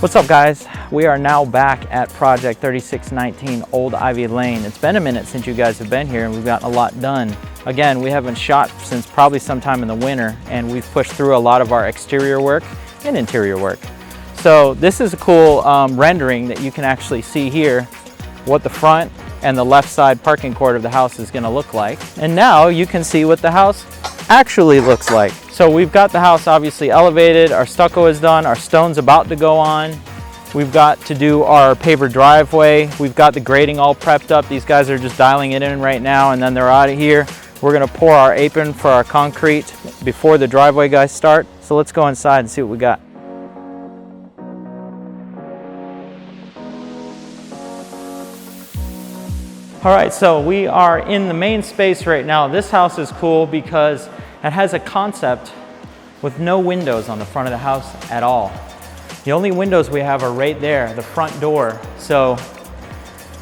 What's up, guys? We are now back at Project 3619 Old Ivy Lane. It's been a minute since you guys have been here and we've gotten a lot done. Again, we haven't shot since probably sometime in the winter, and we've pushed through a lot of our exterior work and interior work. So this is a cool rendering that you can actually see here what the front and the left side parking court of the house is going to look like. And now you can see what the house actually looks like. So we've got the house obviously elevated, our stucco is done, our stone's about to go on. We've got to do our paver driveway. We've got the grading all prepped up. These guys are just dialing it in right now and then they're out of here. We're gonna pour our apron for our concrete before the driveway guys start. So let's go inside and see what we got. All right, so we are in the main space right now. This house is cool because it has a concept with no windows on the front of the house at all. The only windows we have are right there, the front door. So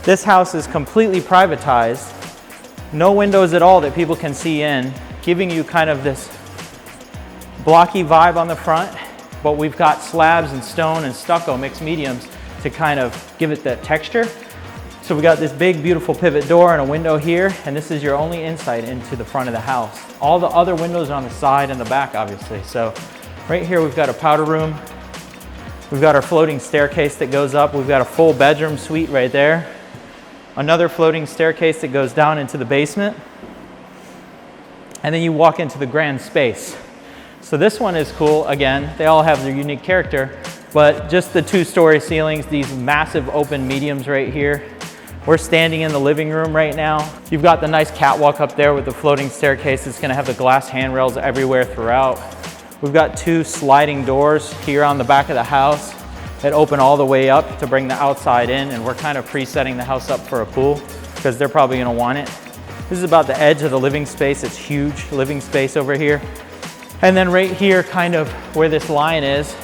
this house is completely privatized. No windows at all that people can see in, giving you kind of this blocky vibe on the front, but we've got slabs and stone and stucco, mixed mediums, to kind of give it that texture. So we got this big, beautiful pivot door and a window here, and this is your only insight into the front of the house. All the other windows are on the side and the back, obviously. So right here, we've got a powder room. We've got our floating staircase that goes up. We've got a full bedroom suite right there. Another floating staircase that goes down into the basement. And then you walk into the grand space. So this one is cool. Again, they all have their unique character, but just the two-story ceilings, these massive open mediums right here. We're standing in the living room right now. You've got the nice catwalk up there with the floating staircase. It's gonna have the glass handrails everywhere throughout. We've got two sliding doors here on the back of the house that open all the way up to bring the outside in, and we're kind of pre-setting the house up for a pool because they're probably gonna want it. This is about the edge of the living space. It's huge living space over here. And then right here, kind of where this line is,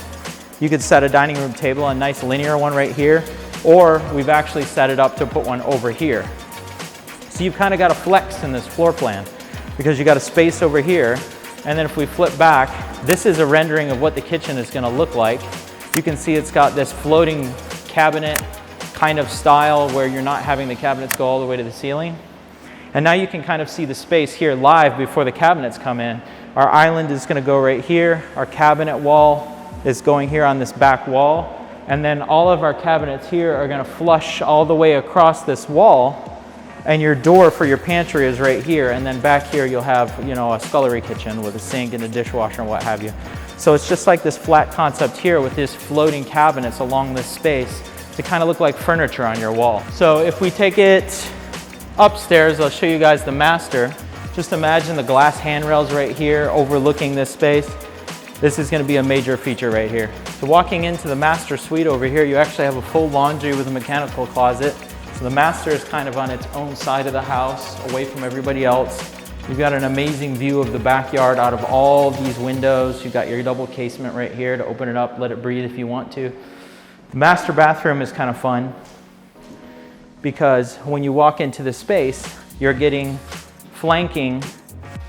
you could set a dining room table, a nice linear one right here, or we've actually set it up to put one over here. So you've kind of got a flex in this floor plan because you got a space over here. And then if we flip back, this is a rendering of what the kitchen is gonna look like. You can see it's got this floating cabinet kind of style where you're not having the cabinets go all the way to the ceiling. And now you can kind of see the space here live before the cabinets come in. Our island is gonna go right here. Our cabinet wall is going here on this back wall. And then all of our cabinets here are gonna flush all the way across this wall, and your door for your pantry is right here. And then back here you'll have, you know, a scullery kitchen with a sink and a dishwasher and what have you. So it's just like this flat concept here with these floating cabinets along this space to kind of look like furniture on your wall. So if we take it upstairs, I'll show you guys the master. Just imagine the glass handrails right here overlooking this space. This is going to be a major feature right here. So walking into the master suite over here, you actually have a full laundry with a mechanical closet. So the master is kind of on its own side of the house, away from everybody else. You've got an amazing view of the backyard out of all these windows. You've got your double casement right here to open it up, let it breathe if you want to. The master bathroom is kind of fun because when you walk into the space, you're getting flanking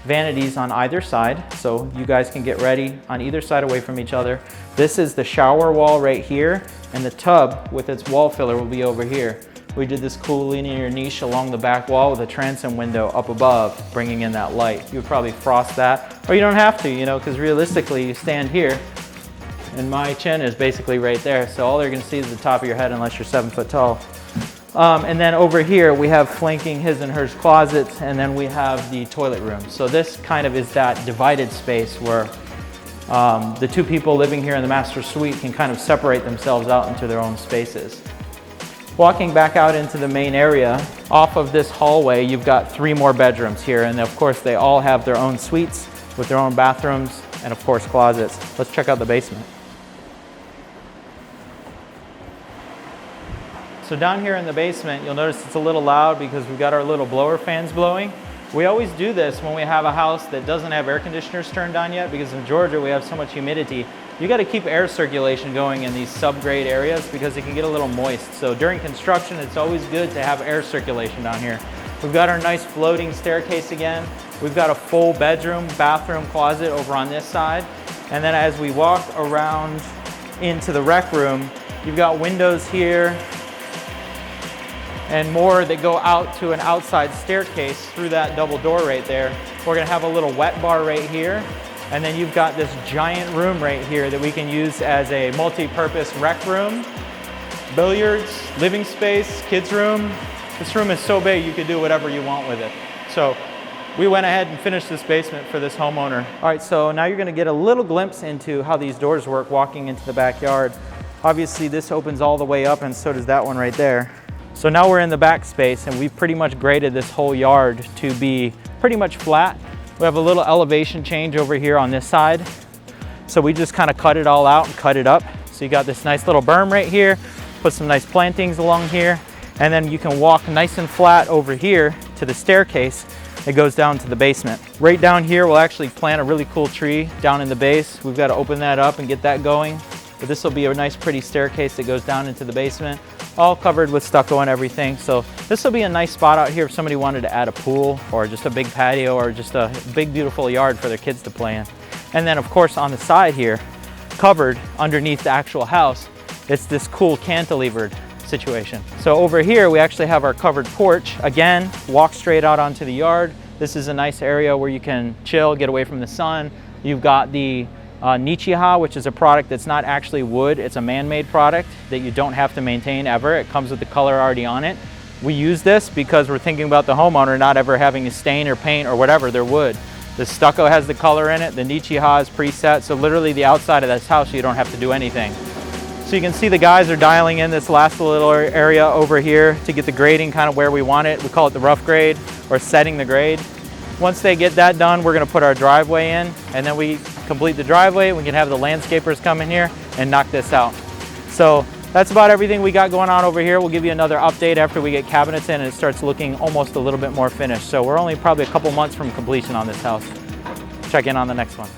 vanities on either side, so you guys can get ready on either side away from each other. This is the shower wall right here, and the tub with its wall filler will be over here. We did this cool linear niche along the back wall with a transom window up above, bringing in that light. You would probably frost that, or you don't have to, you know, because realistically you stand here, and my chin is basically right there, so all they're gonna see is the top of your head unless you're 7 foot tall. And then over here, we have flanking his and hers closets, and then we have the toilet room. So this kind of is that divided space where the two people living here in the master suite can kind of separate themselves out into their own spaces. Walking back out into the main area, off of this hallway, you've got 3 more bedrooms here, and of course they all have their own suites with their own bathrooms and of course closets. Let's check out the basement. So down here in the basement, you'll notice it's a little loud because we've got our little blower fans blowing. We always do this when we have a house that doesn't have air conditioners turned on yet because in Georgia we have so much humidity. You got to keep air circulation going in these subgrade areas because it can get a little moist. So during construction, it's always good to have air circulation down here. We've got our nice floating staircase again. We've got a full bedroom, bathroom, closet over on this side. And then as we walk around into the rec room, You've got windows here and more that go out to an outside staircase through that double door right there. We're gonna have a little wet bar right here. And then you've got this giant room right here that we can use as a multi-purpose rec room, billiards, living space, kids room. This room is so big you could do whatever you want with it. So we went ahead and finished this basement for this homeowner. All right, so now you're gonna get a little glimpse into how these doors work walking into the backyard. Obviously this opens all the way up and so does that one right there. So now we're in the back space and we've pretty much graded this whole yard to be pretty much flat. We have a little elevation change over here on this side. So we just kind of cut it all out and cut it up. So you got this nice little berm right here, put some nice plantings along here, and then you can walk nice and flat over here to the staircase that goes down to the basement. Right down here, we'll actually plant a really cool tree down in the base. We've got to open that up and get that going. But this will be a nice pretty staircase that goes down into the basement, all covered with stucco and everything. So this will be a nice spot out here if somebody wanted to add a pool or just a big patio or just a big beautiful yard for their kids to play in. And then of course on the side here, covered underneath the actual house, it's this cool cantilevered situation. So over here we actually have our covered porch. Again, walk straight out onto the yard. This is a nice area where you can chill, get away from the sun. You've got the Nichiha, which is a product that's not actually wood. It's a man-made product that you don't have to maintain ever. It comes with the color already on it. We use this because we're thinking about the homeowner not ever having to stain or paint or whatever their wood. The stucco has the color in it. The Nichiha is preset. So literally the outside of this house, you don't have to do anything. So you can see the guys are dialing in this last little area over here to get the grading kind of where we want it. We call it the rough grade or setting the grade. Once they get that done, we're gonna put our driveway in, and then we complete the driveway. We can have the landscapers come in here and knock this out. So that's about everything we got going on over here. We'll give you another update after we get cabinets in and it starts looking almost a little bit more finished. So we're only probably a couple months from completion on this house. Check in on the next one.